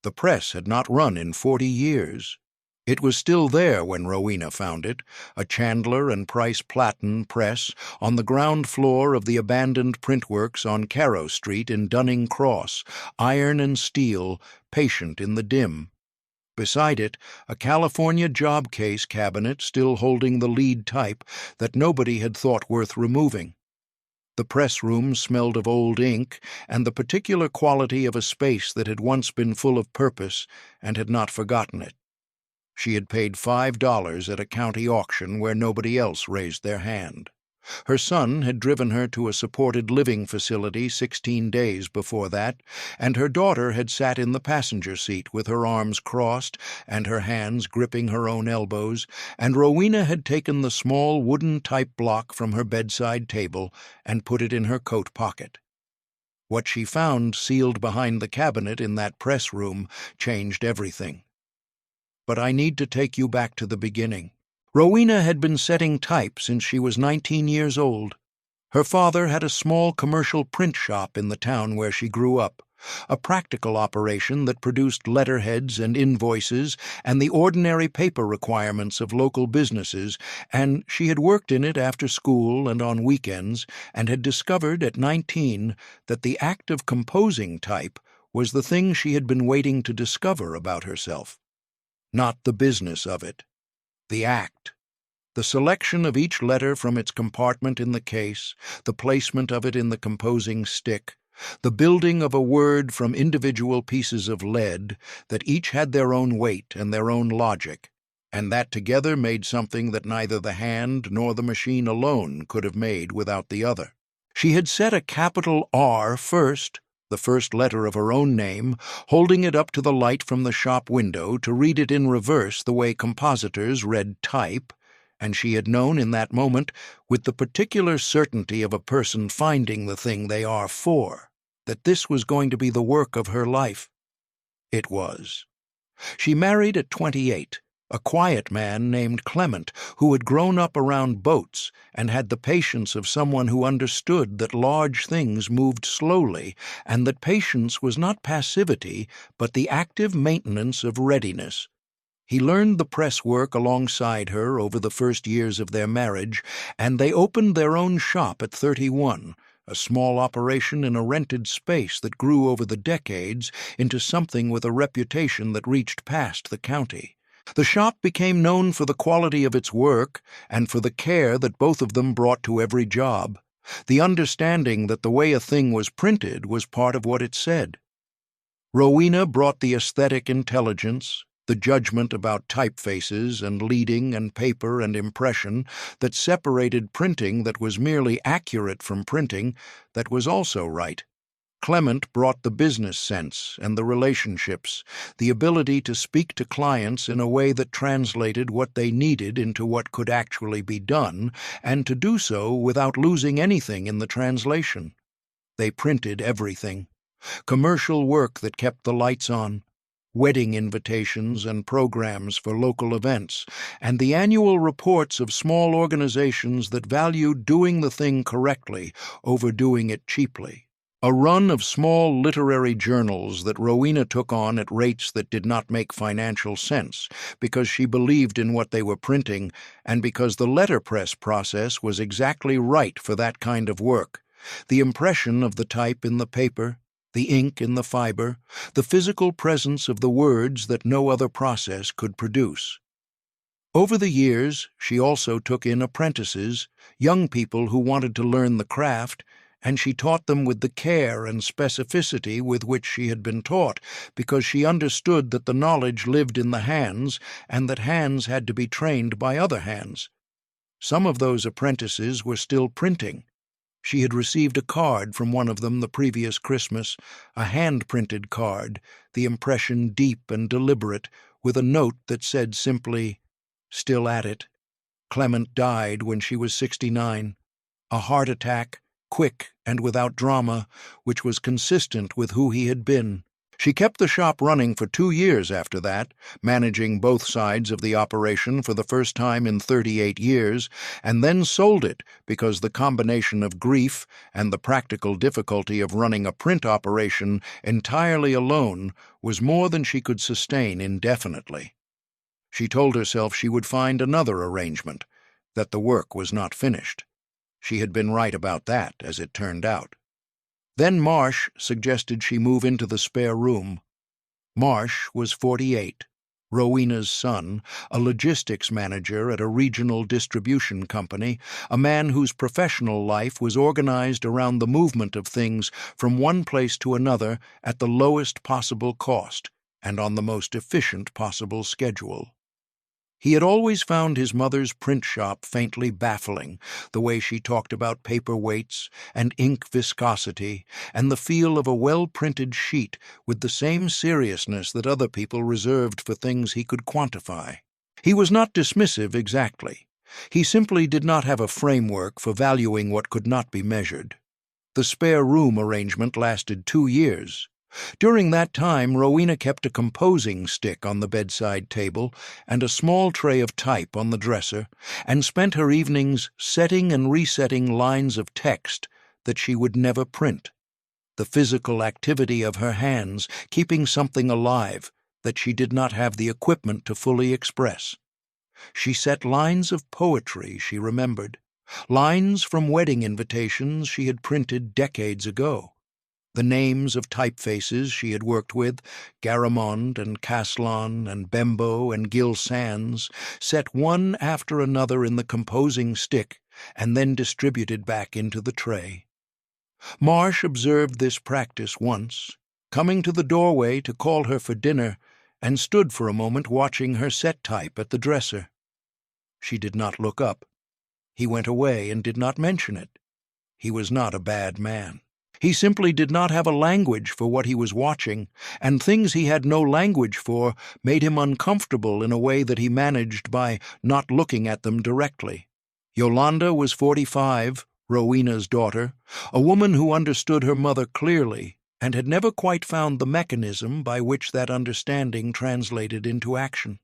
The press had not run in 40 years. It was still there when Rowena found it, a Chandler and Price Platten press on the ground floor of the abandoned Printworks on Carrow Street in Dunning Cross, iron and steel, patient in the dim. Beside it, a California job case cabinet still holding the lead type that nobody had thought worth removing. The press room smelled of old ink and the particular quality of a space that had once been full of purpose and had not forgotten it. She had paid $5 at a county auction where nobody else raised their hand. Her son had driven her to a supported living facility 16 days before that, and her daughter had sat in the passenger seat with her arms crossed and her hands gripping her own elbows, and Rowena had taken the small wooden type block from her bedside table and put it in her coat pocket. What she found sealed behind the cabinet in that press room changed everything. But I need to take you back to the beginning. Rowena had been setting type since she was 19 years old. Her father had a small commercial print shop in the town where she grew up, a practical operation that produced letterheads and invoices and the ordinary paper requirements of local businesses, and she had worked in it after school and on weekends, and had discovered at 19 that the act of composing type was the thing she had been waiting to discover about herself. Not the business of it. The act. The selection of each letter from its compartment in the case, the placement of it in the composing stick, the building of a word from individual pieces of lead that each had their own weight and their own logic, and that together made something that neither the hand nor the machine alone could have made without the other. She had set a capital R first, the first letter of her own name, holding it up to the light from the shop window to read it in reverse the way compositors read type, and she had known in that moment, with the particular certainty of a person finding the thing they are for, that this was going to be the work of her life. It was. She married at 28, a quiet man named Clement who had grown up around boats and had the patience of someone who understood that large things moved slowly and that patience was not passivity but the active maintenance of readiness. He learned the press work alongside her over the first years of their marriage, and they opened their own shop at 31, a small operation in a rented space that grew over the decades into something with a reputation that reached past the county. The shop became known for the quality of its work and for the care that both of them brought to every job, the understanding that the way a thing was printed was part of what it said. Rowena brought the aesthetic intelligence, the judgment about typefaces and leading and paper and impression that separated printing that was merely accurate from printing that was also right. Clement brought the business sense and the relationships, the ability to speak to clients in a way that translated what they needed into what could actually be done, and to do so without losing anything in the translation. They printed everything. Commercial work that kept the lights on, wedding invitations and programs for local events, and the annual reports of small organizations that valued doing the thing correctly over doing it cheaply. A run of small literary journals that Rowena took on at rates that did not make financial sense because she believed in what they were printing and because the letterpress process was exactly right for that kind of work. The impression of the type in the paper, the ink in the fiber, the physical presence of the words that no other process could produce. Over the years, she also took in apprentices, young people who wanted to learn the craft, and she taught them with the care and specificity with which she had been taught, because she understood that the knowledge lived in the hands and that hands had to be trained by other hands. Some of those apprentices were still printing. She had received a card from one of them the previous Christmas, a hand-printed card, the impression deep and deliberate, with a note that said simply, "Still at it. Clement died when she was 69. A heart attack, quick and without drama, which was consistent with who he had been. She kept the shop running for 2 years after that, managing both sides of the operation for the first time in 38 years, and then sold it because the combination of grief and the practical difficulty of running a print operation entirely alone was more than she could sustain indefinitely. She told herself she would find another arrangement, that the work was not finished. She had been right about that, as it turned out. Then Marsh suggested she move into the spare room. Marsh was 48, Rowena's son, a logistics manager at a regional distribution company, a man whose professional life was organized around the movement of things from one place to another at the lowest possible cost and on the most efficient possible schedule. He had always found his mother's print shop faintly baffling, the way she talked about paper weights and ink viscosity and the feel of a well-printed sheet with the same seriousness that other people reserved for things he could quantify. He was not dismissive exactly. He simply did not have a framework for valuing what could not be measured. The spare room arrangement lasted 2 years. During that time, Rowena kept a composing stick on the bedside table and a small tray of type on the dresser, and spent her evenings setting and resetting lines of text that she would never print. The physical activity of her hands keeping something alive that she did not have the equipment to fully express. She set lines of poetry she remembered, lines from wedding invitations she had printed decades ago. The names of typefaces she had worked with, Garamond and Caslon and Bembo and Gil Sans, set one after another in the composing stick and then distributed back into the tray. Marsh observed this practice once, coming to the doorway to call her for dinner, and stood for a moment watching her set type at the dresser. She did not look up. He went away and did not mention it. He was not a bad man. He simply did not have a language for what he was watching, and things he had no language for made him uncomfortable in a way that he managed by not looking at them directly. Yolanda was 45, Rowena's daughter, a woman who understood her mother clearly and had never quite found the mechanism by which that understanding translated into action.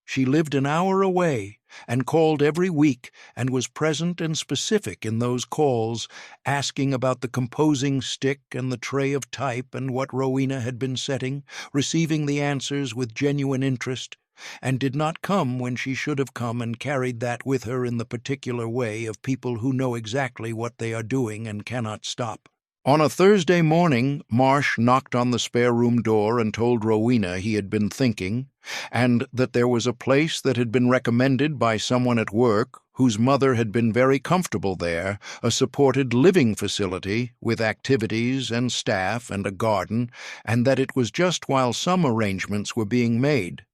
She lived an hour away and called every week and was present and specific in those calls, asking about the composing stick and the tray of type and what Rowena had been setting, receiving the answers with genuine interest, and did not come when she should have come and carried that with her in the particular way of people who know exactly what they are doing and cannot stop. On a Thursday morning, Marsh knocked on the spare room door and told Rowena he had been thinking, and that there was a place that had been recommended by someone at work whose mother had been very comfortable there, a supported living facility with activities and staff and a garden, and that it was just while some arrangements were being made.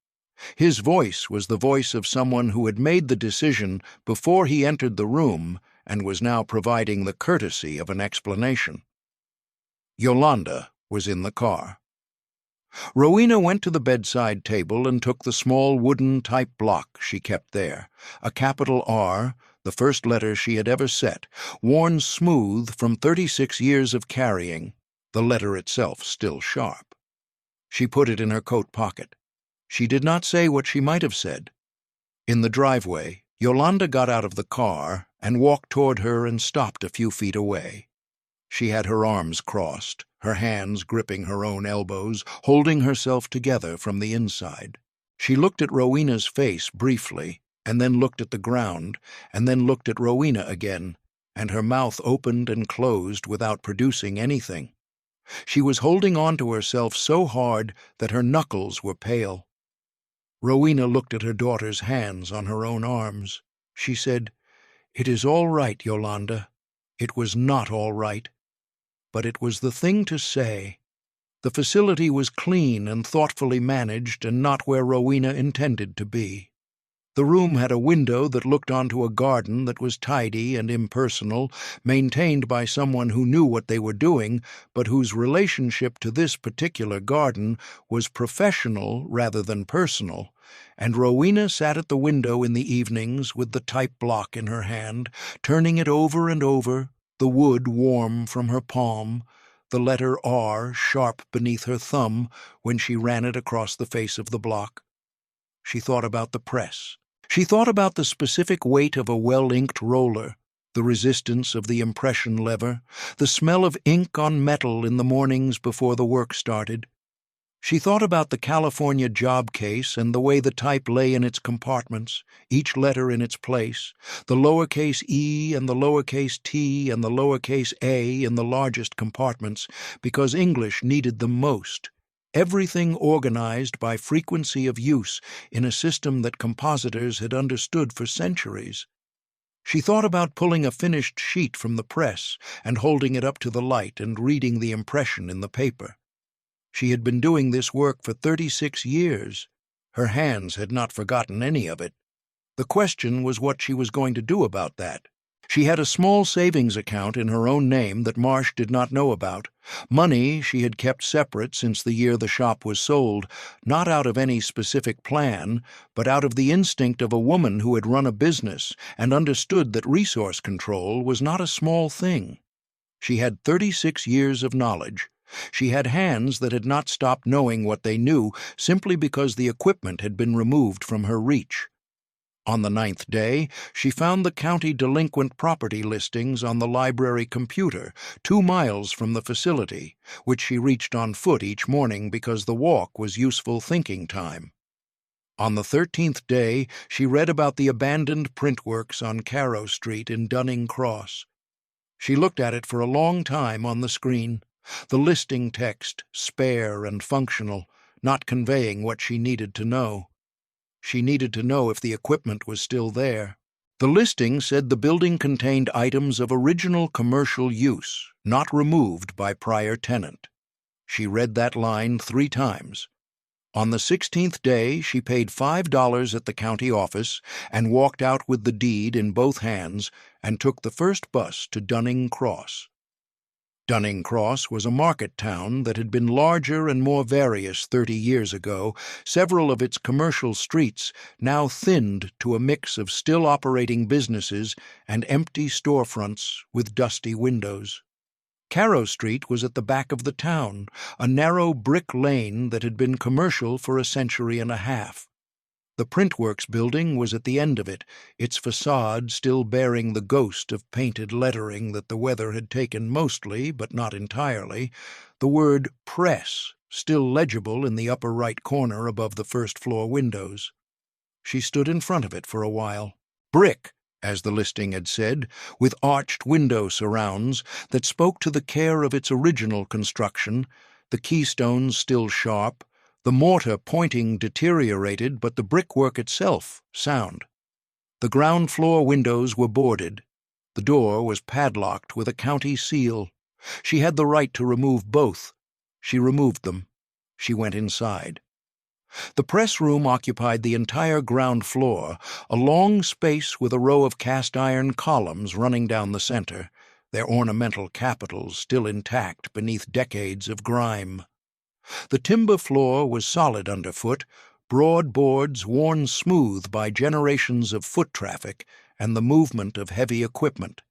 His voice was the voice of someone who had made the decision before he entered the room and was now providing the courtesy of an explanation. Yolanda was in the car. Rowena went to the bedside table and took the small wooden type block she kept there, a capital R, the first letter she had ever set, worn smooth from 36 years of carrying, the letter itself still sharp. She put it in her coat pocket. She did not say what she might have said. In the driveway, Yolanda got out of the car and walked toward her and stopped a few feet away. She had her arms crossed, her hands gripping her own elbows, holding herself together from the inside. She looked at Rowena's face briefly, and then looked at the ground, and then looked at Rowena again, and her mouth opened and closed without producing anything. She was holding on to herself so hard that her knuckles were pale. Rowena looked at her daughter's hands on her own arms. She said, "It is all right, Yolanda. It was not all right." But it was the thing to say. The facility was clean and thoughtfully managed and not where Rowena intended to be. The room had a window that looked onto a garden that was tidy and impersonal, maintained by someone who knew what they were doing, but whose relationship to this particular garden was professional rather than personal, and Rowena sat at the window in the evenings with the type block in her hand, turning it over and over, the wood warm from her palm, the letter R sharp beneath her thumb when she ran it across the face of the block. She thought about the press. She thought about the specific weight of a well-inked roller, the resistance of the impression lever, the smell of ink on metal in the mornings before the work started. She thought about the California job case and the way the type lay in its compartments, each letter in its place, the lowercase e and the lowercase t and the lowercase a in the largest compartments, because English needed them most. Everything organized by frequency of use in a system that compositors had understood for centuries. She thought about pulling a finished sheet from the press and holding it up to the light and reading the impression in the paper. She had been doing this work for 36 years. Her hands had not forgotten any of it. The question was what she was going to do about that. She had a small savings account in her own name that Marsh did not know about. Money she had kept separate since the year the shop was sold, not out of any specific plan, but out of the instinct of a woman who had run a business and understood that resource control was not a small thing. She had 36 years of knowledge. She had hands that had not stopped knowing what they knew simply because the equipment had been removed from her reach. On the 9th day, she found the county delinquent property listings on the library computer, 2 miles from the facility, which she reached on foot each morning because the walk was useful thinking time. On the 13th day, she read about the abandoned Printworks on Carrow Street in Dunning Cross. She looked at it for a long time on the screen. The listing text, spare and functional, not conveying what she needed to know. She needed to know if the equipment was still there. The listing said the building contained items of original commercial use, not removed by prior tenant. She read that line 3 times. On the 16th day, she paid $5 at the county office and walked out with the deed in both hands and took the first bus to Dunning Cross. Dunning Cross was a market town that had been larger and more various 30 years ago, several of its commercial streets now thinned to a mix of still operating businesses and empty storefronts with dusty windows. Carrow Street was at the back of the town, a narrow brick lane that had been commercial for a century and a half. The Printworks building was at the end of it, its facade still bearing the ghost of painted lettering that the weather had taken mostly, but not entirely, the word press still legible in the upper right corner above the first-floor windows. She stood in front of it for a while. Brick, as the listing had said, with arched window surrounds that spoke to the care of its original construction, the keystones still sharp, the mortar pointing deteriorated, but the brickwork itself sound. The ground-floor windows were boarded. The door was padlocked with a county seal. She had the right to remove both. She removed them. She went inside. The press room occupied the entire ground floor, a long space with a row of cast-iron columns running down the center, their ornamental capitals still intact beneath decades of grime. The timber floor was solid underfoot, broad boards worn smooth by generations of foot traffic and the movement of heavy equipment.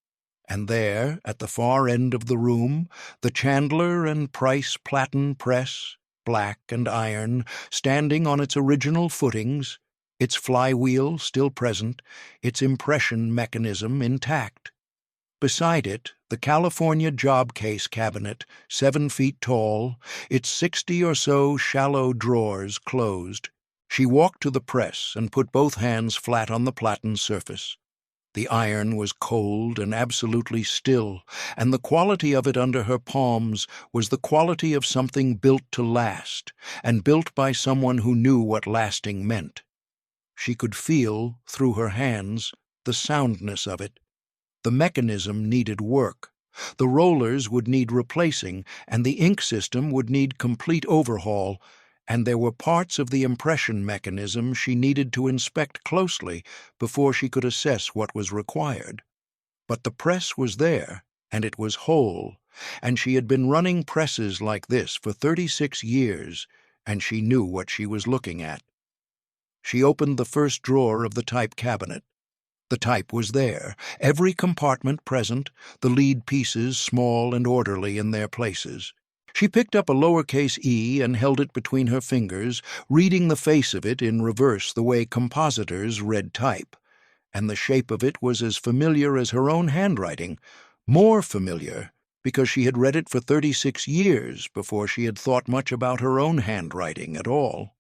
And there, at the far end of the room, the Chandler and Price platen press, black and iron, standing on its original footings, its flywheel still present, its impression mechanism intact. Beside it, the California job case cabinet, 7 feet tall, its 60 or so shallow drawers closed. She walked to the press and put both hands flat on the platen surface. The iron was cold and absolutely still, and the quality of it under her palms was the quality of something built to last, and built by someone who knew what lasting meant. She could feel, through her hands, the soundness of it. The mechanism needed work. The rollers would need replacing, and the ink system would need complete overhaul, and there were parts of the impression mechanism she needed to inspect closely before she could assess what was required. But the press was there, and it was whole, and she had been running presses like this for 36 years, and she knew what she was looking at. She opened the first drawer of the type cabinet. The type was there, every compartment present, the lead pieces small and orderly in their places. She picked up a lowercase e and held it between her fingers, reading the face of it in reverse the way compositors read type. And the shape of it was as familiar as her own handwriting, more familiar, because she had read it for 36 years before she had thought much about her own handwriting at all.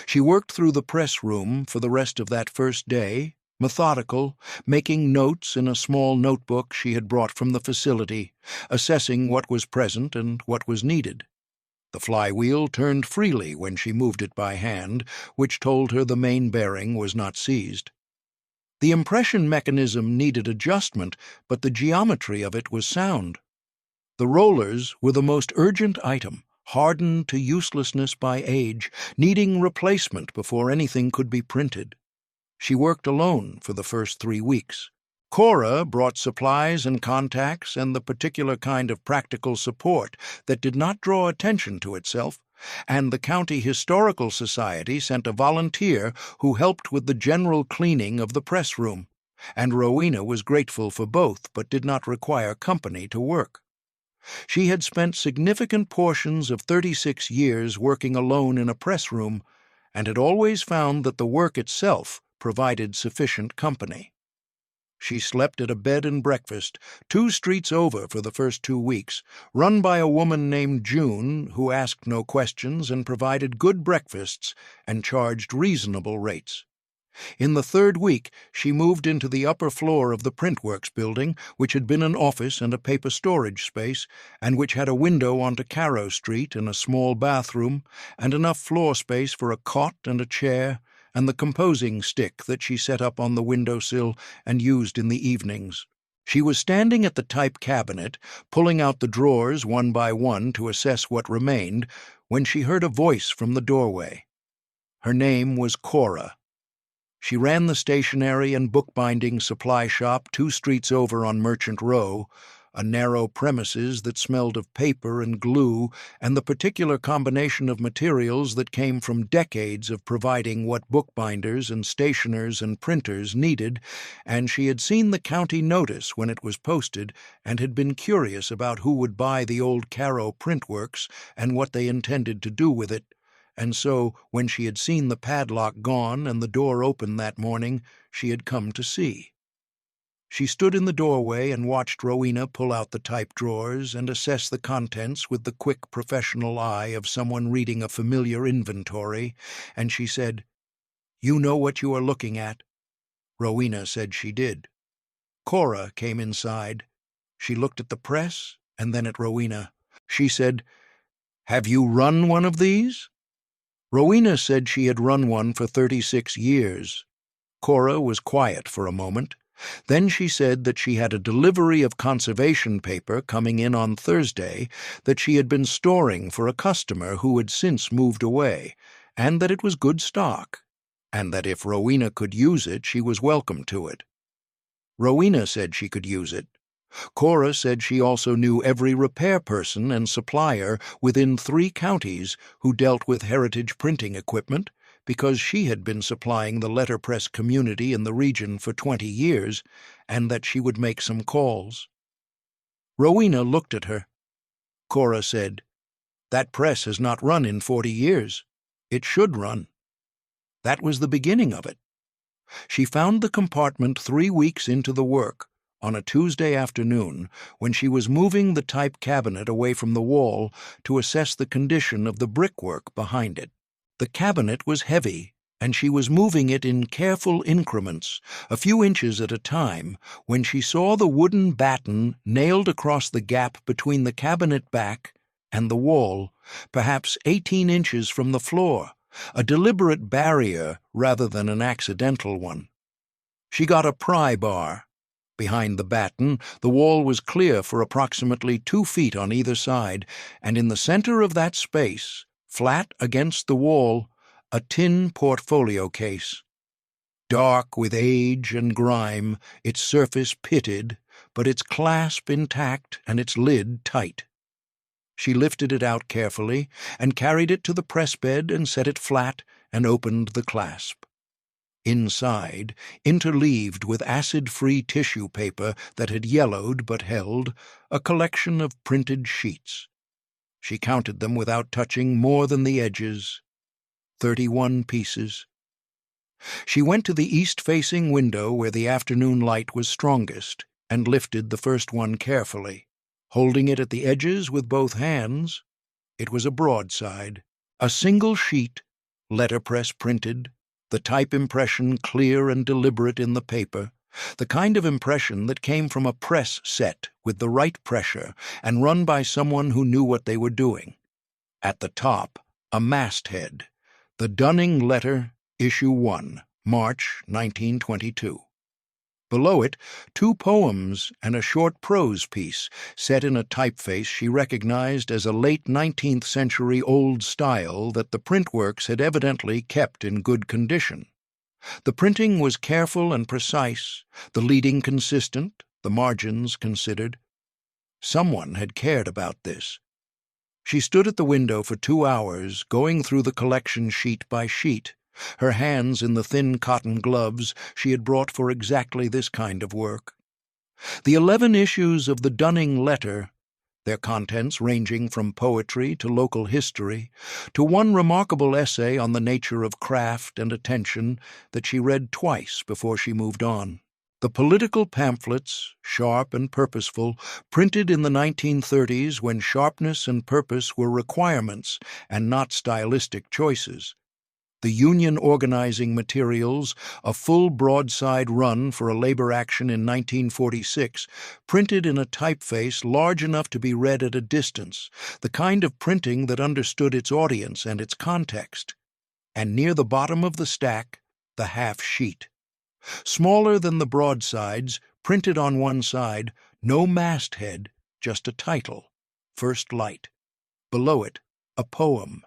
She worked through the press room for the rest of that first day, methodical, making notes in a small notebook she had brought from the facility, assessing what was present and what was needed. The flywheel turned freely when she moved it by hand, which told her the main bearing was not seized. The impression mechanism needed adjustment, but the geometry of it was sound. The rollers were the most urgent item, hardened to uselessness by age, needing replacement before anything could be printed. She worked alone for the first 3 weeks. Cora brought supplies and contacts and the particular kind of practical support that did not draw attention to itself, and the County Historical Society sent a volunteer who helped with the general cleaning of the press room, and Rowena was grateful for both but did not require company to work. She had spent significant portions of 36 years working alone in a press room, and had always found that the work itself provided sufficient company. She slept at a bed and breakfast 2 streets over for the first 2 weeks, run by a woman named June who asked no questions and provided good breakfasts and charged reasonable rates. In the 3rd week, she moved into the upper floor of the Printworks building, which had been an office and a paper storage space, and which had a window onto Carrow Street and a small bathroom, and enough floor space for a cot and a chair, and the composing stick that she set up on the windowsill and used in the evenings. She was standing at the type cabinet, pulling out the drawers one by one to assess what remained, when she heard a voice from the doorway. Her name was Cora. She ran the stationery and bookbinding supply shop 2 streets over on Merchant Row, a narrow premises that smelled of paper and glue and the particular combination of materials that came from decades of providing what bookbinders and stationers and printers needed, and she had seen the county notice when it was posted and had been curious about who would buy the old Carrow Printworks and what they intended to do with it. And so, when she had seen the padlock gone and the door open that morning, she had come to see. She stood in the doorway and watched Rowena pull out the type drawers and assess the contents with the quick professional eye of someone reading a familiar inventory, and she said, "You know what you are looking at?" Rowena said she did. Cora came inside. She looked at the press and then at Rowena. She said, "Have you run one of these?" Rowena said she had run one for 36 years. Cora was quiet for a moment. Then she said that she had a delivery of conservation paper coming in on Thursday that she had been storing for a customer who had since moved away, and that it was good stock, and that if Rowena could use it, she was welcome to it. Rowena said she could use it. Cora said she also knew every repair person and supplier within 3 counties who dealt with heritage printing equipment, because she had been supplying the letterpress community in the region for 20 years, and that she would make some calls. Rowena looked at her. Cora said, "That press has not run in 40 years. It should run." That was the beginning of it. She found the compartment 3 weeks into the work, on a Tuesday afternoon, when she was moving the type cabinet away from the wall to assess the condition of the brickwork behind it. The cabinet was heavy, and she was moving it in careful increments, a few inches at a time, when she saw the wooden batten nailed across the gap between the cabinet back and the wall, perhaps 18 inches from the floor, a deliberate barrier rather than an accidental one. She got a pry bar. Behind the batten, the wall was clear for approximately 2 feet on either side, and in the center of that space, flat against the wall, a tin portfolio case. Dark with age and grime, its surface pitted, but its clasp intact and its lid tight. She lifted it out carefully and carried it to the press bed and set it flat and opened the clasp. Inside, interleaved with acid-free tissue paper that had yellowed but held, a collection of printed sheets. She counted them without touching more than the edges. 31 pieces. She went to the east-facing window where the afternoon light was strongest and lifted the first one carefully, holding it at the edges with both hands. It was a broadside, a single sheet, letterpress printed, the type impression clear and deliberate in the paper, the kind of impression that came from a press set with the right pressure and run by someone who knew what they were doing. At the top, a masthead, the Dunning Letter, Issue 1, March 1922. Below it, 2 poems and a short prose piece set in a typeface she recognized as a late 19th century old style that the Printworks had evidently kept in good condition. The printing was careful and precise, the leading consistent, the margins considered. Someone had cared about this. She stood at the window for 2 hours, going through the collection sheet by sheet, her hands in the thin cotton gloves she had brought for exactly this kind of work. The 11 issues of the Dunning Letter, their contents ranging from poetry to local history, to one remarkable essay on the nature of craft and attention that she read twice before she moved on. The political pamphlets, sharp and purposeful, printed in the 1930s when sharpness and purpose were requirements and not stylistic choices. The Union organizing materials, a full broadside run for a labor action in 1946, printed in a typeface large enough to be read at a distance, the kind of printing that understood its audience and its context. And near the bottom of the stack, the half sheet. Smaller than the broadsides, printed on one side, no masthead, just a title, First Light. Below it, a poem.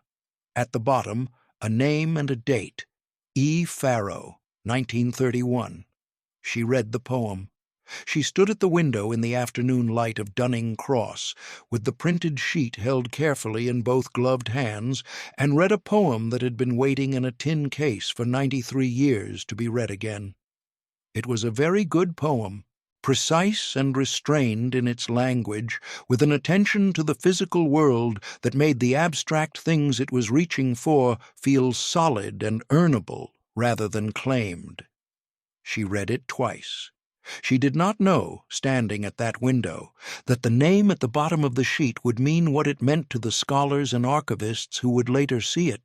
At the bottom, a name and a date, E. Farrow, 1931. She read the poem. She stood at the window in the afternoon light of Dunning Cross, with the printed sheet held carefully in both gloved hands, and read a poem that had been waiting in a tin case for 93 years to be read again. It was a very good poem, precise and restrained in its language, with an attention to the physical world that made the abstract things it was reaching for feel solid and earnable rather than claimed. She read it twice. She did not know, standing at that window, that the name at the bottom of the sheet would mean what it meant to the scholars and archivists who would later see it.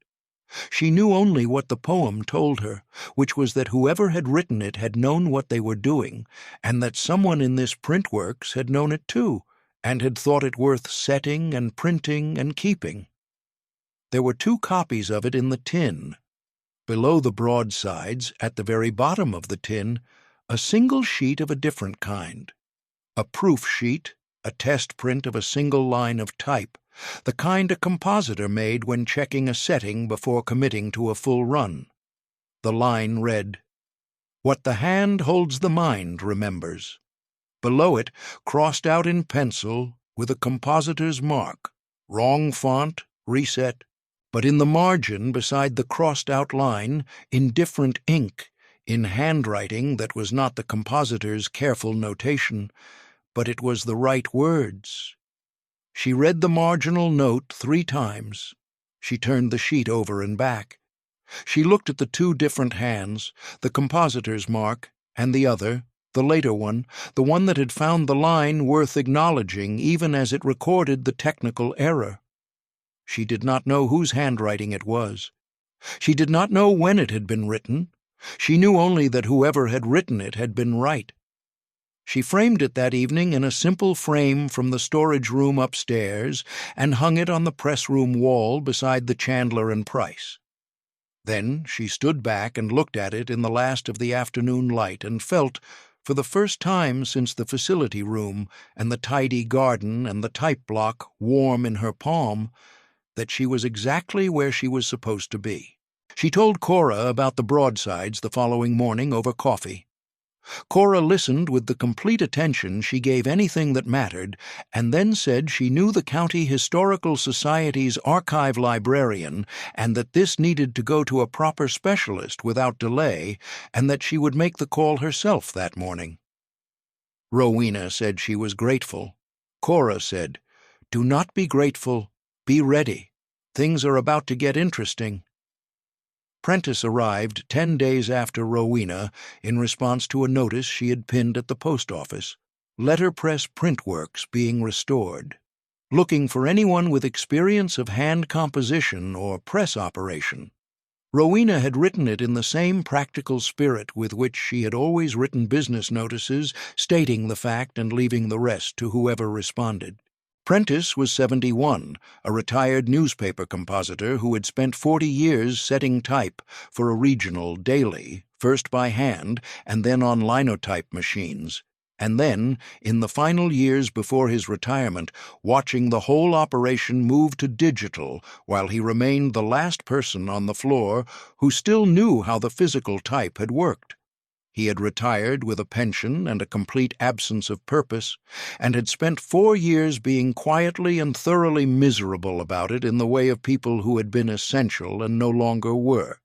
She knew only what the poem told her, which was that whoever had written it had known what they were doing, and that someone in this Printworks had known it too, and had thought it worth setting and printing and keeping. There were 2 copies of it in the tin. Below the broadsides, at the very bottom of the tin, a single sheet of a different kind. A proof sheet, a test print of a single line of type, the kind a compositor made when checking a setting before committing to a full run. The line read, "What the hand holds the mind remembers." Below it, crossed out in pencil, with a compositor's mark, wrong font, reset, but in the margin beside the crossed-out line, in different ink, in handwriting that was not the compositor's careful notation, but it was the right words. She read the marginal note 3 times. She turned the sheet over and back. She looked at the 2 different hands, the compositor's mark, and the other, the later one, the one that had found the line worth acknowledging even as it recorded the technical error. She did not know whose handwriting it was. She did not know when it had been written. She knew only that whoever had written it had been right. She framed it that evening in a simple frame from the storage room upstairs and hung it on the press room wall beside the Chandler and Price. Then she stood back and looked at it in the last of the afternoon light and felt, for the first time since the facility room and the tidy garden and the type block warm in her palm, that she was exactly where she was supposed to be. She told Cora about the broadsides the following morning over coffee. Cora listened with the complete attention she gave anything that mattered, and then said she knew the County Historical Society's archive librarian, and that this needed to go to a proper specialist without delay, and that she would make the call herself that morning. Rowena said she was grateful. Cora said, "Do not be grateful. Be ready. Things are about to get interesting." Prentice arrived 10 days after Rowena in response to a notice she had pinned at the post office, letterpress Printworks being restored, looking for anyone with experience of hand composition or press operation. Rowena had written it in the same practical spirit with which she had always written business notices, stating the fact and leaving the rest to whoever responded. Prentice was 71, a retired newspaper compositor who had spent 40 years setting type for a regional daily, first by hand and then on linotype machines, and then, in the final years before his retirement, watching the whole operation move to digital while he remained the last person on the floor who still knew how the physical type had worked. He had retired with a pension and a complete absence of purpose, and had spent 4 years being quietly and thoroughly miserable about it in the way of people who had been essential and no longer were.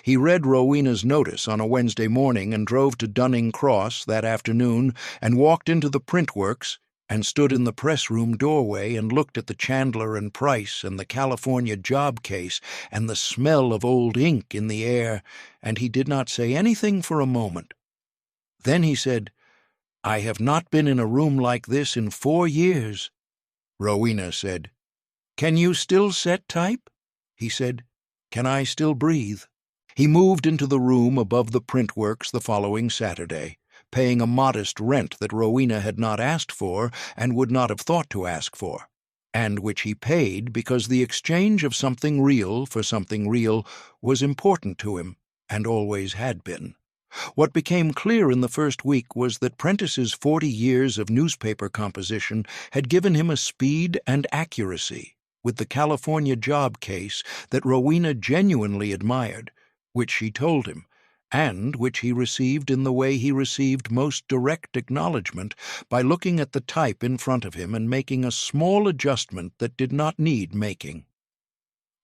He read Rowena's notice on a Wednesday morning and drove to Dunning Cross that afternoon and walked into the Printworks and stood in the press room doorway and looked at the Chandler and Price and the California job case and the smell of old ink in the air, and he did not say anything for a moment. Then he said, "I have not been in a room like this in 4 years." Rowena said, "Can you still set type?" He said, "Can I still breathe?" He moved into the room above the Printworks the following Saturday, paying a modest rent that Rowena had not asked for and would not have thought to ask for, and which he paid because the exchange of something real for something real was important to him, and always had been. What became clear in the first week was that Prentice's 40 years of newspaper composition had given him a speed and accuracy with the California job case that Rowena genuinely admired, which she told him, and which he received in the way he received most direct acknowledgment, by looking at the type in front of him and making a small adjustment that did not need making.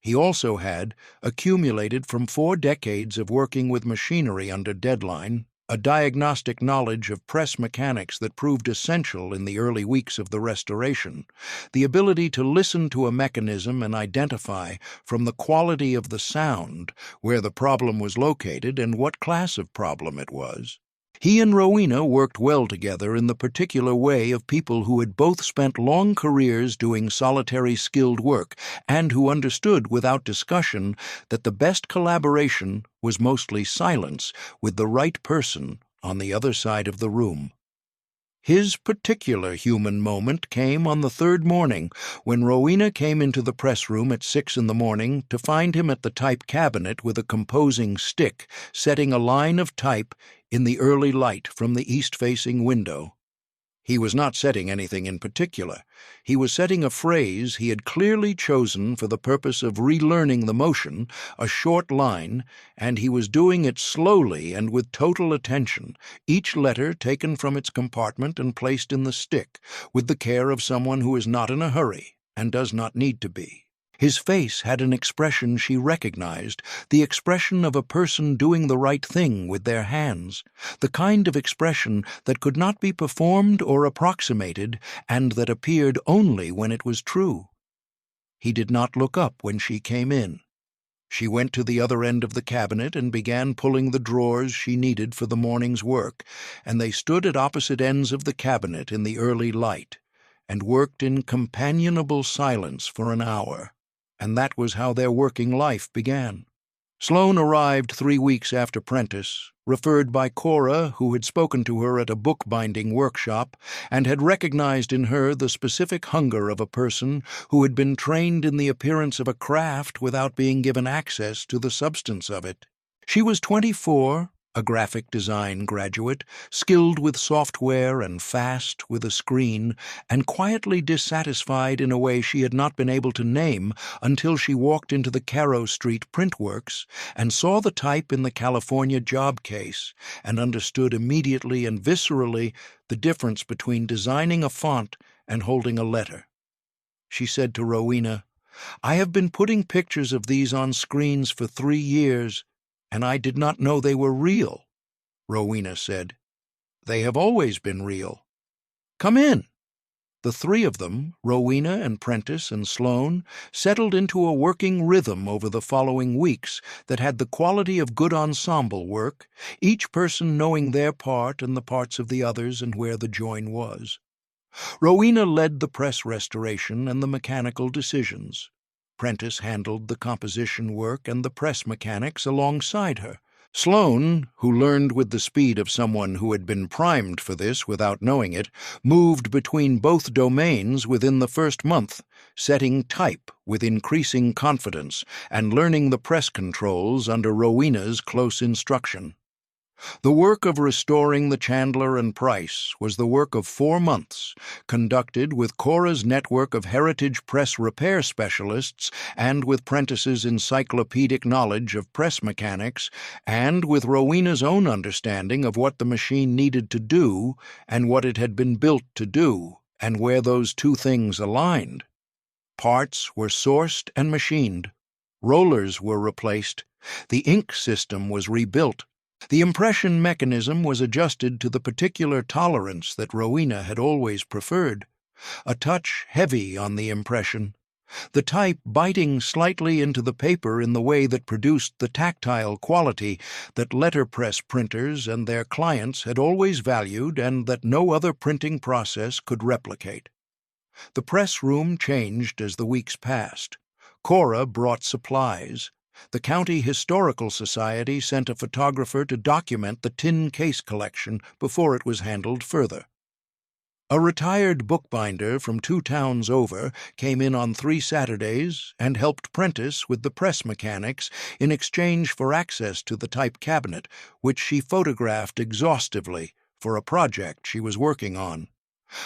He also had, accumulated from 4 decades of working with machinery under deadline, a diagnostic knowledge of press mechanics that proved essential in the early weeks of the restoration, the ability to listen to a mechanism and identify, from the quality of the sound, where the problem was located and what class of problem it was. He and Rowena worked well together in the particular way of people who had both spent long careers doing solitary skilled work and who understood without discussion that the best collaboration was mostly silence with the right person on the other side of the room. His particular human moment came on the 3rd morning, when Rowena came into the press room at 6 in the morning to find him at the type cabinet with a composing stick, setting a line of type in the early light from the east-facing window. He was not setting anything in particular. He was setting a phrase he had clearly chosen for the purpose of relearning the motion, a short line, and he was doing it slowly and with total attention, each letter taken from its compartment and placed in the stick, with the care of someone who is not in a hurry and does not need to be. His face had an expression she recognized, the expression of a person doing the right thing with their hands, the kind of expression that could not be performed or approximated, and that appeared only when it was true. He did not look up when she came in. She went to the other end of the cabinet and began pulling the drawers she needed for the morning's work, and they stood at opposite ends of the cabinet in the early light, and worked in companionable silence for an hour. And that was how their working life began. Sloane arrived 3 weeks after Prentice, referred by Cora, who had spoken to her at a bookbinding workshop, and had recognized in her the specific hunger of a person who had been trained in the appearance of a craft without being given access to the substance of it. She was 24, a graphic design graduate, skilled with software and fast with a screen, and quietly dissatisfied in a way she had not been able to name until she walked into the Carrow Street Printworks and saw the type in the California job case and understood immediately and viscerally the difference between designing a font and holding a letter. She said to Rowena, "I have been putting pictures of these on screens for 3 years, and I did not know they were real." Rowena said, "They have always been real. Come in." The three of them, Rowena and Prentice and Sloane, settled into a working rhythm over the following weeks that had the quality of good ensemble work, each person knowing their part and the parts of the others and where the join was. Rowena led the press restoration and the mechanical decisions. Prentice handled the composition work and the press mechanics alongside her. Sloane, who learned with the speed of someone who had been primed for this without knowing it, moved between both domains within the first month, setting type with increasing confidence and learning the press controls under Rowena's close instruction. The work of restoring the Chandler and Price was the work of 4 months, conducted with Cora's network of heritage press repair specialists and with Prentice's encyclopedic knowledge of press mechanics and with Rowena's own understanding of what the machine needed to do and what it had been built to do and where those two things aligned. Parts were sourced and machined. Rollers were replaced. The ink system was rebuilt. The impression mechanism was adjusted to the particular tolerance that Rowena had always preferred, a touch heavy on the impression, the type biting slightly into the paper in the way that produced the tactile quality that letterpress printers and their clients had always valued and that no other printing process could replicate. The press room changed as the weeks passed. Cora brought supplies. The County Historical Society sent a photographer to document the tin case collection before it was handled further. A retired bookbinder from 2 towns over came in on 3 Saturdays and helped Prentice with the press mechanics in exchange for access to the type cabinet, which she photographed exhaustively for a project she was working on.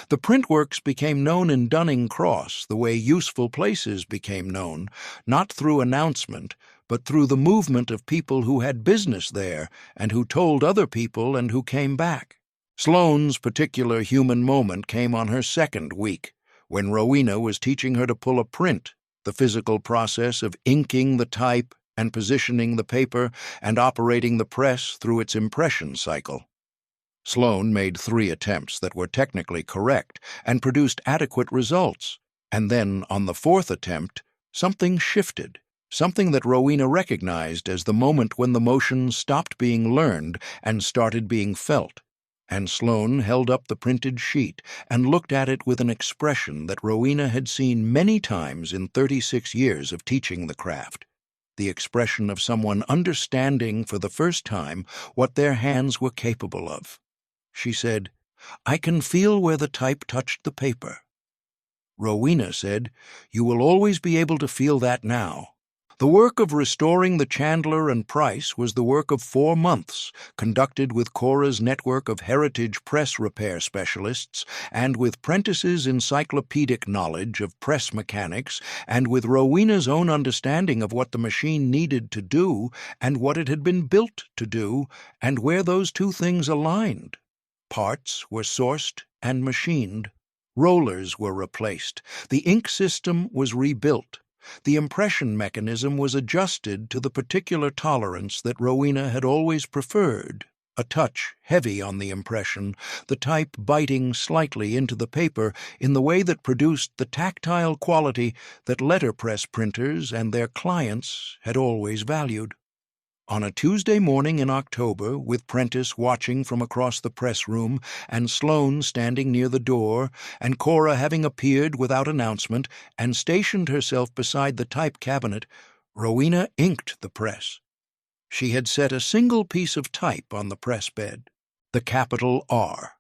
The Printworks became known in Dunning Cross the way useful places became known, not through announcement, but through the movement of people who had business there and who told other people and who came back. Sloane's particular human moment came on her 2nd week, when Rowena was teaching her to pull a print, the physical process of inking the type and positioning the paper and operating the press through its impression cycle. Sloane made 3 attempts that were technically correct and produced adequate results, and then, on the 4th attempt, something shifted, something that Rowena recognized as the moment when the motion stopped being learned and started being felt, and Sloane held up the printed sheet and looked at it with an expression that Rowena had seen many times in 36 years of teaching the craft, the expression of someone understanding for the first time what their hands were capable of. She said, "I can feel where the type touched the paper." Rowena said, "You will always be able to feel that now." The work of restoring the Chandler and Price was the work of 4 months, conducted with Cora's network of heritage press repair specialists and with Prentice's encyclopedic knowledge of press mechanics and with Rowena's own understanding of what the machine needed to do and what it had been built to do and where those two things aligned. Parts were sourced and machined. Rollers were replaced. The ink system was rebuilt. The impression mechanism was adjusted to the particular tolerance that Rowena had always preferred, a touch heavy on the impression, the type biting slightly into the paper in the way that produced the tactile quality that letterpress printers and their clients had always valued. On a Tuesday morning in October, with Prentice watching from across the press room and Sloane standing near the door, and Cora having appeared without announcement and stationed herself beside the type cabinet, Rowena inked the press. She had set a single piece of type on the press bed, the capital R.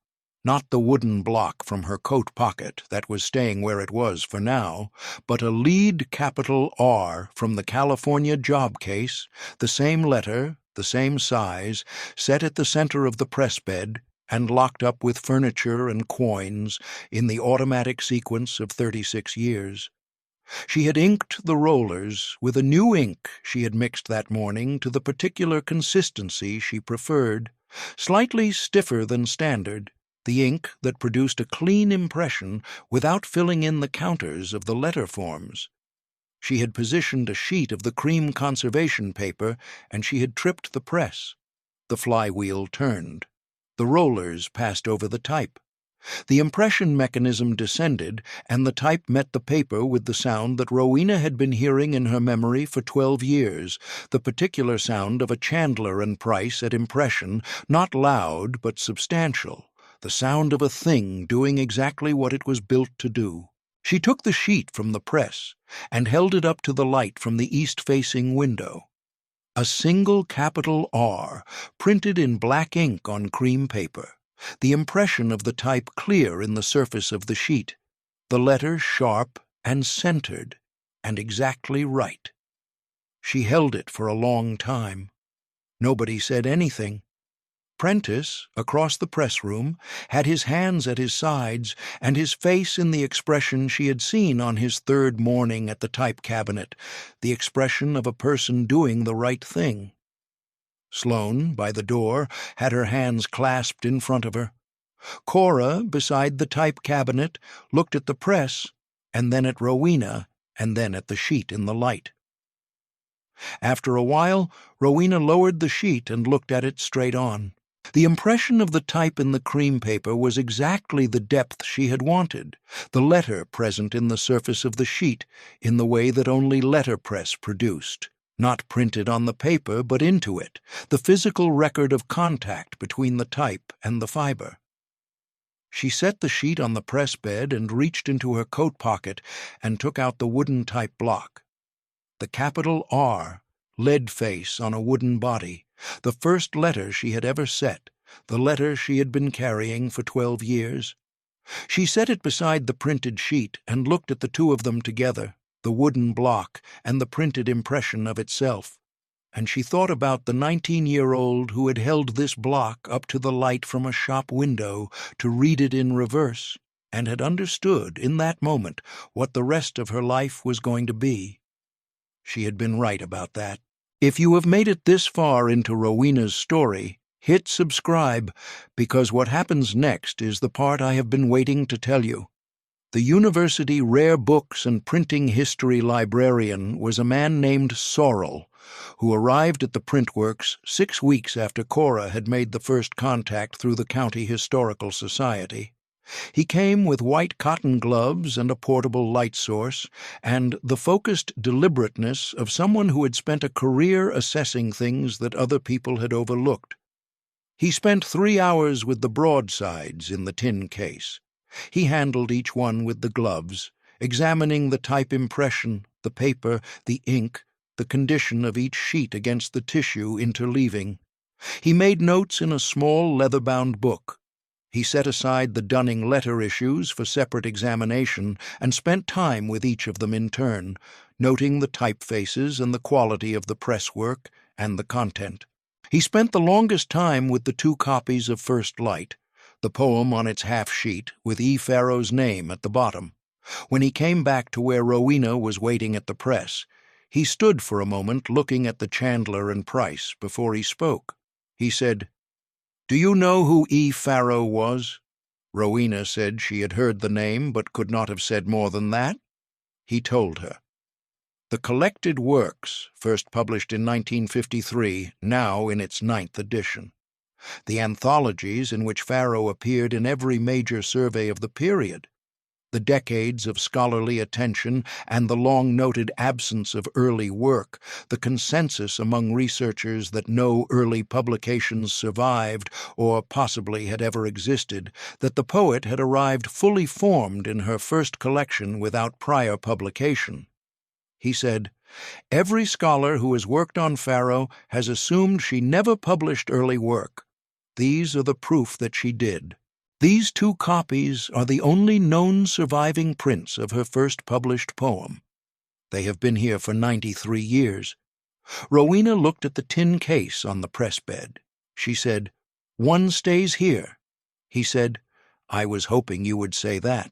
Not the wooden block from her coat pocket that was staying where it was for now, but a lead capital R from the California job case, the same letter, the same size, set at the center of the press bed, and locked up with furniture and coins in the automatic sequence of 36 years. She had inked the rollers with a new ink she had mixed that morning to the particular consistency she preferred, slightly stiffer than standard, the ink that produced a clean impression without filling in the counters of the letter forms. She had positioned a sheet of the cream conservation paper, and she had tripped the press. The flywheel turned. The rollers passed over the type. The impression mechanism descended, and the type met the paper with the sound that Rowena had been hearing in her memory for 12 years, the particular sound of a Chandler and Price at impression, not loud but substantial, the sound of a thing doing exactly what it was built to do. She took the sheet from the press and held it up to the light from the east-facing window. A single capital R, printed in black ink on cream paper, the impression of the type clear in the surface of the sheet, the letter sharp and centered, and exactly right. She held it for a long time. Nobody said anything. Prentice, across the press room, had his hands at his sides and his face in the expression she had seen on his third morning at the type cabinet, the expression of a person doing the right thing. Sloane, by the door, had her hands clasped in front of her. Cora, beside the type cabinet, looked at the press, and then at Rowena, and then at the sheet in the light. After a while, Rowena lowered the sheet and looked at it straight on. The impression of the type in the cream paper was exactly the depth she had wanted, the letter present in the surface of the sheet in the way that only letterpress produced, not printed on the paper but into it, the physical record of contact between the type and the fiber. She set the sheet on the press bed and reached into her coat pocket and took out the wooden type block. The capital R, lead face on a wooden body, the first letter she had ever set, the letter she had been carrying for 12 years. She set it beside the printed sheet and looked at the two of them together, the wooden block and the printed impression of itself. And she thought about the 19-year-old who had held this block up to the light from a shop window to read it in reverse, and had understood in that moment what the rest of her life was going to be. She had been right about that. If you have made it this far into Rowena's story, hit subscribe, because what happens next is the part I have been waiting to tell you. The university rare books and printing history librarian was a man named Sorrel, who arrived at the Printworks 6 weeks after Cora had made the first contact through the County Historical Society. He came with white cotton gloves and a portable light source, and the focused deliberateness of someone who had spent a career assessing things that other people had overlooked. He spent 3 hours with the broadsides in the tin case. He handled each one with the gloves, examining the type impression, the paper, the ink, the condition of each sheet against the tissue interleaving. He made notes in a small leather-bound book. He set aside the Dunning letter issues for separate examination and spent time with each of them in turn, noting the typefaces and the quality of the presswork and the content. He spent the longest time with the 2 copies of First Light, the poem on its half-sheet with E. Farrow's name at the bottom. When he came back to where Rowena was waiting at the press, he stood for a moment looking at the Chandler and Price before he spoke. He said, "Do you know who E. Farrow was?" Rowena said she had heard the name but could not have said more than that. He told her. The collected works, first published in 1953, now in its 9th edition. The anthologies in which Farrow appeared in every major survey of the period. The decades of scholarly attention and the long-noted absence of early work, the consensus among researchers that no early publications survived or possibly had ever existed, that the poet had arrived fully formed in her first collection without prior publication. He said, "Every scholar who has worked on Farrow has assumed she never published early work. These are the proof that she did. These 2 copies are the only known surviving prints of her first published poem. They have been here for 93 years. Rowena looked at the tin case on the press bed. She said, "One stays here." He said, "I was hoping you would say that."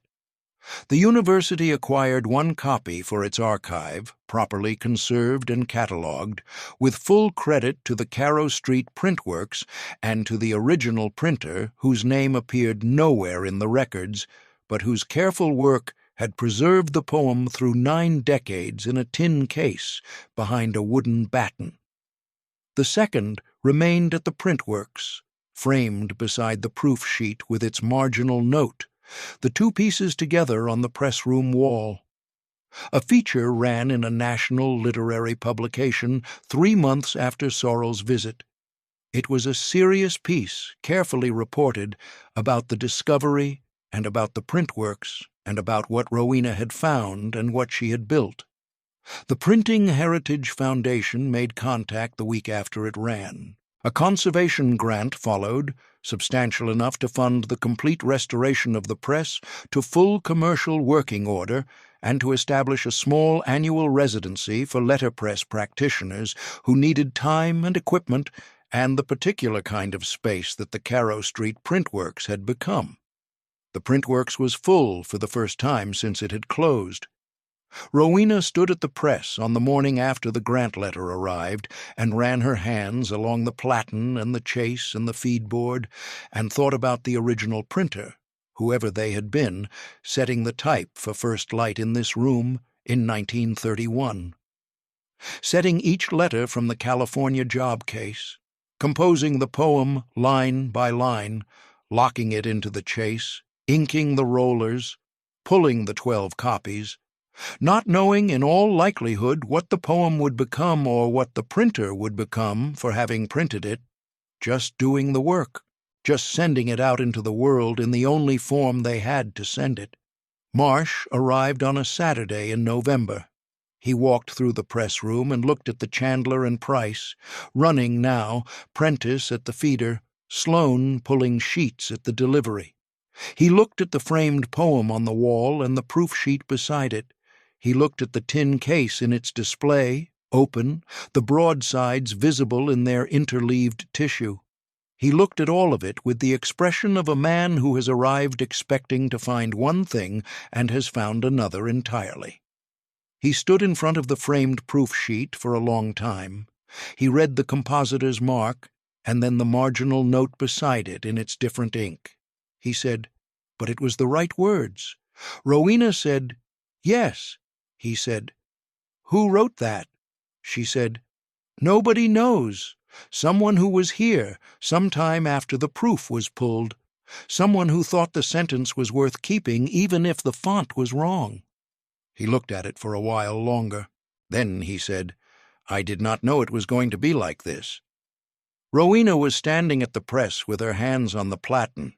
The university acquired one copy for its archive, properly conserved and catalogued, with full credit to the Carrow Street Printworks and to the original printer, whose name appeared nowhere in the records, but whose careful work had preserved the poem through 9 decades in a tin case behind a wooden batten. The second remained at the Printworks, framed beside the proof sheet with its marginal note, the 2 pieces together on the press-room wall. A feature ran in a national literary publication 3 months after Sorrel's visit. It was a serious piece, carefully reported, about the discovery and about the Printworks and about what Rowena had found and what she had built. The Printing Heritage Foundation made contact the week after it ran. A conservation grant followed, substantial enough to fund the complete restoration of the press to full commercial working order and to establish a small annual residency for letterpress practitioners who needed time and equipment and the particular kind of space that the Carrow Street Printworks had become. The Printworks was full for the first time since it had closed. Rowena stood at the press on the morning after the grant letter arrived and ran her hands along the platen and the chase and the feedboard and thought about the original printer, whoever they had been, setting the type for first light in this room in 1931. Setting each letter from the California job case, composing the poem line by line, locking it into the chase, inking the rollers, pulling the 12 copies, not knowing in all likelihood what the poem would become or what the printer would become for having printed it, just doing the work, just sending it out into the world in the only form they had to send it. Marsh arrived on a Saturday in November. He walked through the press room and looked at the Chandler and Price, running now, Prentice at the feeder, Sloane pulling sheets at the delivery. He looked at the framed poem on the wall and the proof sheet beside it. He looked at the tin case in its display, open, the broadsides visible in their interleaved tissue. He looked at all of it with the expression of a man who has arrived expecting to find one thing and has found another entirely. He stood in front of the framed proof sheet for a long time. He read the compositor's mark, and then the marginal note beside it in its different ink. He said, "But it was the right words." Rowena said, "Yes." He said, "Who wrote that?" She said, "Nobody knows. Someone who was here, some time after the proof was pulled. Someone who thought the sentence was worth keeping even if the font was wrong." He looked at it for a while longer. Then he said, "I did not know it was going to be like this." Rowena was standing at the press with her hands on the platen.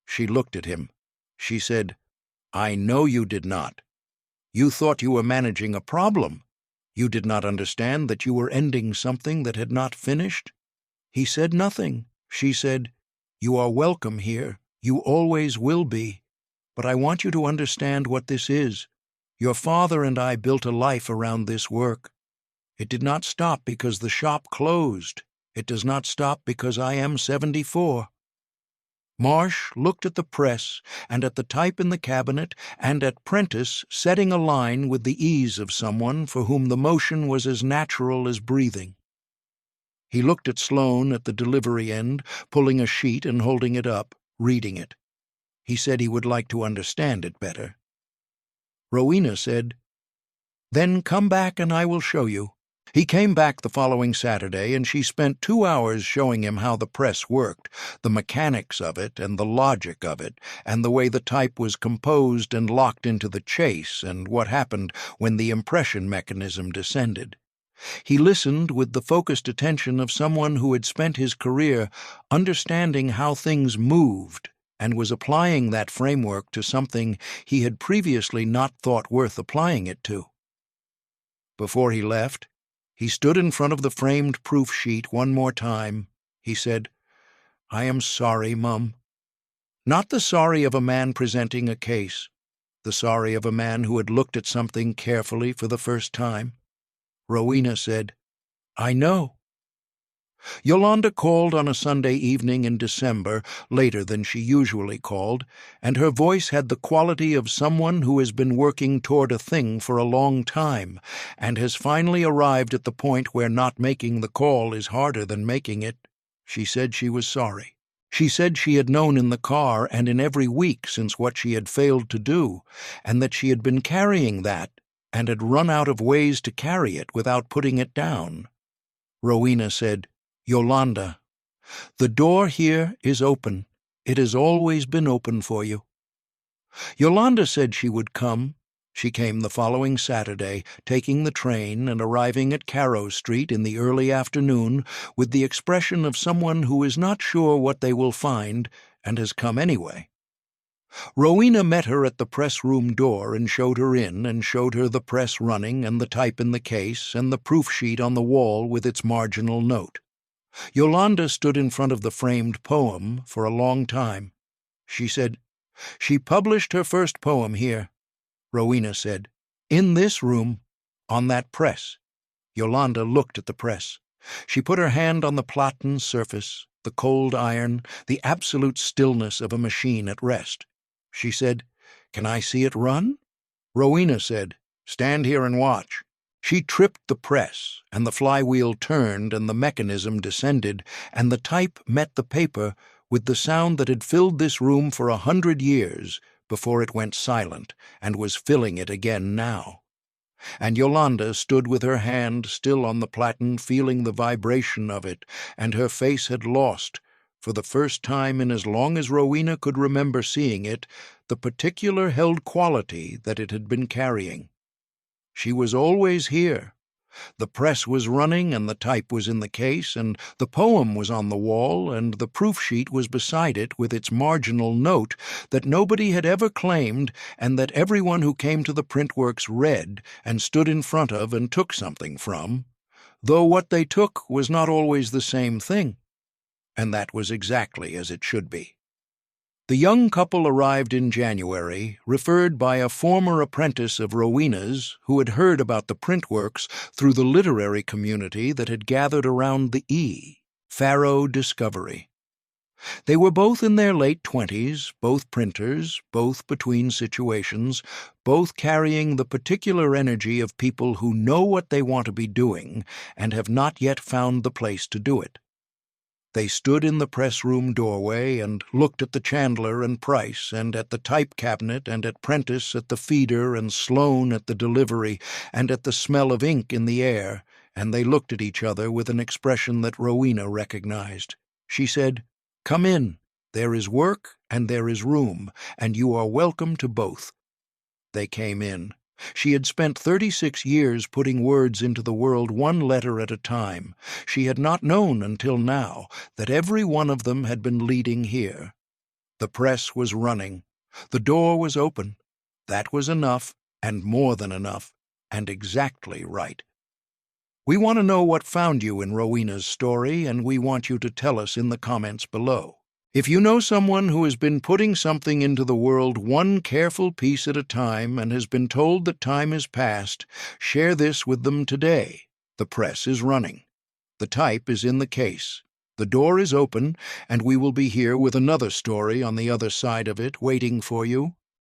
She looked at him. She said, "I know you did not. You thought you were managing a problem. You did not understand that you were ending something that had not finished." He said nothing. She said, "You are welcome here. You always will be. But I want you to understand what this is. Your father and I built a life around this work. It did not stop because the shop closed. It does not stop because I am 74. Marsh looked at the press and at the type in the cabinet and at Prentice setting a line with the ease of someone for whom the motion was as natural as breathing. He looked at Sloane at the delivery end, pulling a sheet and holding it up, reading it. He said he would like to understand it better. Rowena said, "Then come back and I will show you." He came back the following Saturday, and she spent 2 hours showing him how the press worked, the mechanics of it and the logic of it, and the way the type was composed and locked into the chase, and what happened when the impression mechanism descended. He listened with the focused attention of someone who had spent his career understanding how things moved and was applying that framework to something he had previously not thought worth applying it to. Before he left, he stood in front of the framed proof sheet one more time. He said, "I am sorry, Mum." Not the sorry of a man presenting a case, the sorry of a man who had looked at something carefully for the first time. Rowena said, I know. Yolanda called on a Sunday evening in December, later than she usually called, and her voice had the quality of someone who has been working toward a thing for a long time, and has finally arrived at the point where not making the call is harder than making it. She said she was sorry. She said she had known in the car and in every week since what she had failed to do, and that she had been carrying that, and had run out of ways to carry it without putting it down. Rowena said, "Yolanda, the door here is open. It has always been open for you." Yolanda said she would come. She came the following Saturday, taking the train and arriving at Carrow Street in the early afternoon with the expression of someone who is not sure what they will find and has come anyway. Rowena met her at the press room door and showed her in and showed her the press running and the type in the case and the proof sheet on the wall with its marginal note. Yolanda stood in front of the framed poem for a long time. She said, "She published her first poem here." Rowena said, "In this room, on that press." Yolanda looked at the press. She put her hand on the platen surface, the cold iron, the absolute stillness of a machine at rest. She said, "Can I see it run?" Rowena said, "Stand here and watch." She tripped the press, and the flywheel turned, and the mechanism descended, and the type met the paper with the sound that had filled this room for 100 years before it went silent, and was filling it again now. And Yolanda stood with her hand still on the platen, feeling the vibration of it, and her face had lost, for the first time in as long as Rowena could remember seeing it, the particular held quality that it had been carrying. She was always here. The press was running, and the type was in the case, and the poem was on the wall, and the proof sheet was beside it with its marginal note that nobody had ever claimed and that everyone who came to the Printworks read and stood in front of and took something from, though what they took was not always the same thing, and that was exactly as it should be. The young couple arrived in January, referred by a former apprentice of Rowena's who had heard about the Printworks through the literary community that had gathered around the Farrow Discovery. They were both in their late 20s, both printers, both between situations, both carrying the particular energy of people who know what they want to be doing and have not yet found the place to do it. They stood in the press-room doorway and looked at the chandler and Price and at the type cabinet and at Prentice at the feeder and Sloane at the delivery and at the smell of ink in the air, and they looked at each other with an expression that Rowena recognized. She said, "Come in. There is work and there is room, and you are welcome to both." They came in. She had spent 36 years putting words into the world one letter at a time. She had not known until now that every one of them had been leading here. The press was running. The door was open. That was enough, and more than enough, and exactly right. We want to know what found you in Rowena's story, and we want you to tell us in the comments below. If you know someone who has been putting something into the world one careful piece at a time and has been told that time is past, share this with them today. The press is running. The type is in the case. The door is open, and we will be here with another story on the other side of it waiting for you.